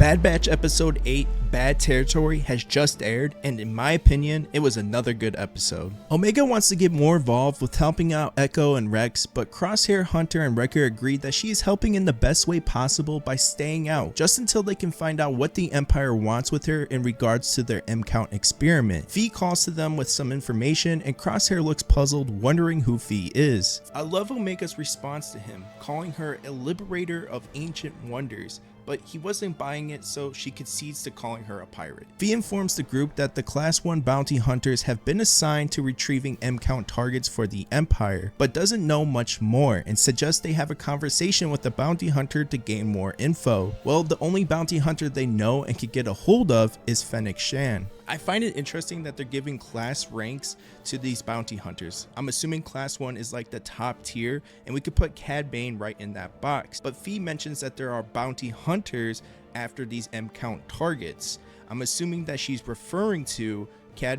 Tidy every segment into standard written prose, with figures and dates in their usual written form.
Bad Batch Episode 8, Bad Territory has just aired, and in my opinion, it was another good episode. Omega wants to get more involved with helping out Echo and Rex, but Crosshair, Hunter, and Wrecker agree that she is helping in the best way possible by staying out, just until they can find out what the Empire wants with her in regards to their M-Count experiment. Fee calls to them with some information, and Crosshair looks puzzled, wondering who Fee is. I love Omega's response to him, calling her a liberator of ancient wonders, but he wasn't buying it, so she concedes to calling her a pirate. Fee informs the group that the Class 1 bounty hunters have been assigned to retrieving M-Count targets for the Empire, but doesn't know much more, and suggests they have a conversation with the bounty hunter to gain more info. Well, the only bounty hunter they know and can get a hold of is Fennec Shand. I find it interesting that they're giving class ranks to these bounty hunters. I'm assuming class 1 is like the top tier, and we could put Bane right in that box. But Fee mentions that there are bounty hunters after these M-Count targets. I'm assuming that she's referring to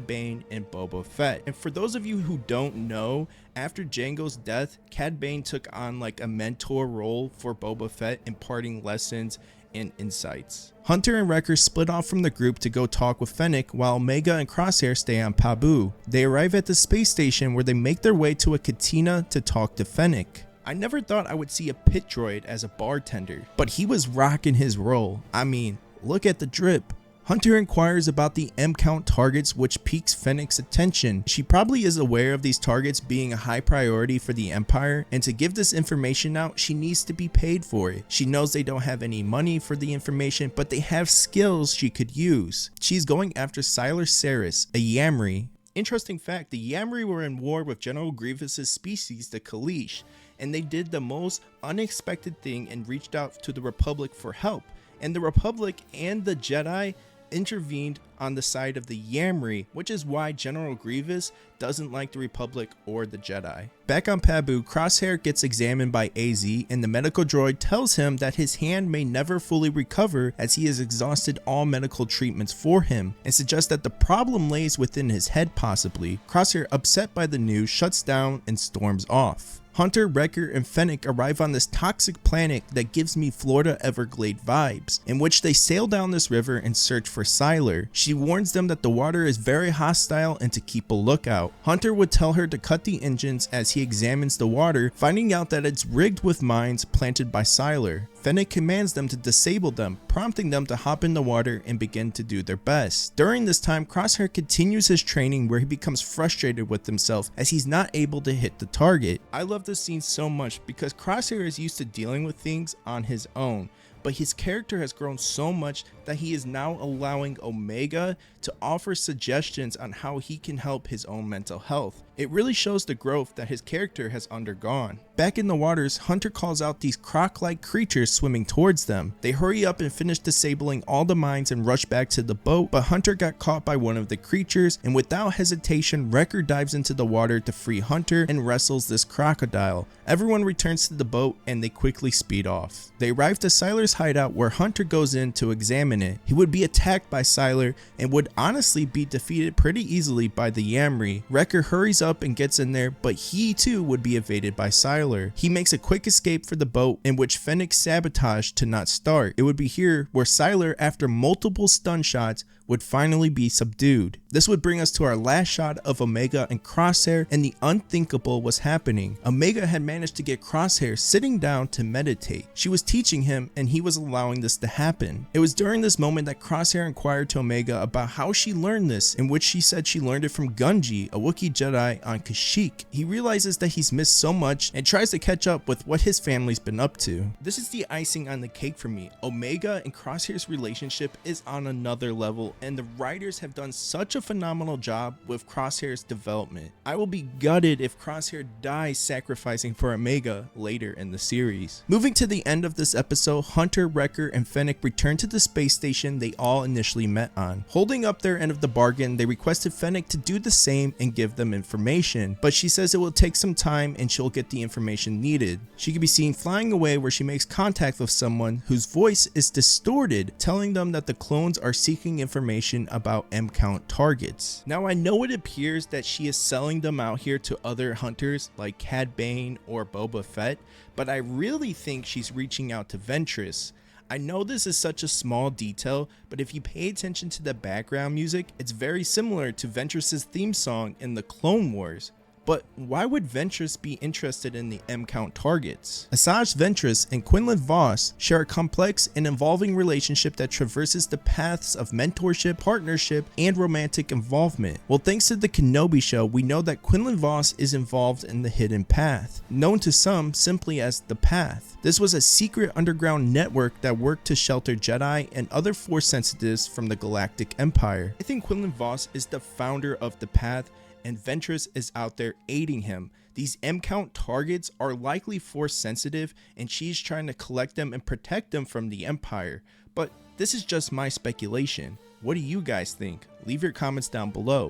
Bane and Boba Fett. And for those of you who don't know, after Jango's death, Bane took on like a mentor role for Boba Fett, imparting lessons and insights. Hunter and Wrecker split off from the group to go talk with Fennec, while Omega and Crosshair stay on Pabu. They arrive at the space station where they make their way to a cantina to talk to Fennec. I never thought I would see a pit droid as a bartender, but he was rocking his role. I mean, look at the drip. Hunter inquires about the M-Count targets, which piques Fennec's attention. She probably is aware of these targets being a high priority for the Empire, and to give this information out, she needs to be paid for it. She knows they don't have any money for the information, but they have skills she could use. She's going after Siler Saris, a Yamri. Interesting fact, the Yamri were in war with General Grievous's species, the Kaleesh, and they did the most unexpected thing and reached out to the Republic for help. And the Republic and the Jedi intervened on the side of the Yamri, which is why General Grievous doesn't like the Republic or the Jedi. Back on Pabu, Crosshair gets examined by AZ, and the medical droid tells him that his hand may never fully recover as he has exhausted all medical treatments for him, and suggests that the problem lays within his head possibly. Crosshair, upset by the news, shuts down and storms off. Hunter, Wrecker, and Fennec arrive on this toxic planet that gives me Florida Everglade vibes, in which they sail down this river and search for Siler. She warns them that the water is very hostile and to keep a lookout. Hunter would tell her to cut the engines as he examines the water, finding out that it's rigged with mines planted by Siler. Fennec commands them to disable them, prompting them to hop in the water and begin to do their best. During this time, Crosshair continues his training where he becomes frustrated with himself as he's not able to hit the target. I love this scene so much because Crosshair is used to dealing with things on his own, but his character has grown so much that he is now allowing Omega to offer suggestions on how he can help his own mental health. It really shows the growth that his character has undergone. Back in the waters, Hunter calls out these croc-like creatures swimming towards them. They hurry up and finish disabling all the mines and rush back to the boat, but Hunter got caught by one of the creatures, and without hesitation, Wrecker dives into the water to free Hunter and wrestles this crocodile. Everyone returns to the boat and they quickly speed off. They arrive to Siler's hideout where Hunter goes in to examine it. He would be attacked by Siler and would honestly be defeated pretty easily by the Yamri. Wrecker hurries up and gets in there, but he too would be evaded by Siler. He makes a quick escape for the boat, in which Fennec sabotaged to not start. It would be here where Siler, after multiple stun shots, would finally be subdued. This would bring us to our last shot of Omega and Crosshair, and the unthinkable was happening. Omega had managed to get Crosshair sitting down to meditate. She was teaching him and he was allowing this to happen. It was during this moment that Crosshair inquired to Omega about how she learned this, in which she said she learned it from Gungi, a Wookiee Jedi on Kashyyyk. He realizes that he's missed so much and tries to catch up with what his family's been up to. This is the icing on the cake for me. Omega and Crosshair's relationship is on another level, and the writers have done such a phenomenal job with Crosshair's development. I will be gutted if Crosshair dies sacrificing for Omega later in the series. Moving to the end of this episode, Hunter, Wrecker, and Fennec return to the space station they all initially met on. Holding up their end of the bargain, they requested Fennec to do the same and give them information, but she says it will take some time and she'll get the information needed. She can be seen flying away where she makes contact with someone whose voice is distorted, telling them that the clones are seeking information about M-Count targets. Now I know it appears that she is selling them out here to other hunters like Bane or Boba Fett, but I really think she's reaching out to Ventress. I know this is such a small detail, but if you pay attention to the background music, it's very similar to Ventress's theme song in the Clone Wars. But why would Ventress be interested in the M-Count targets? Asajj Ventress and Quinlan Vos share a complex and evolving relationship that traverses the paths of mentorship, partnership, and romantic involvement. Well, thanks to the Kenobi show, we know that Quinlan Vos is involved in the Hidden Path, known to some simply as the Path. This was a secret underground network that worked to shelter Jedi and other Force sensitives from the Galactic Empire. I think Quinlan Vos is the founder of the Path, and Ventress is out there aiding him. These M-Count targets are likely Force sensitive, and she's trying to collect them and protect them from the Empire. But this is just my speculation. What do you guys think? Leave your comments down below.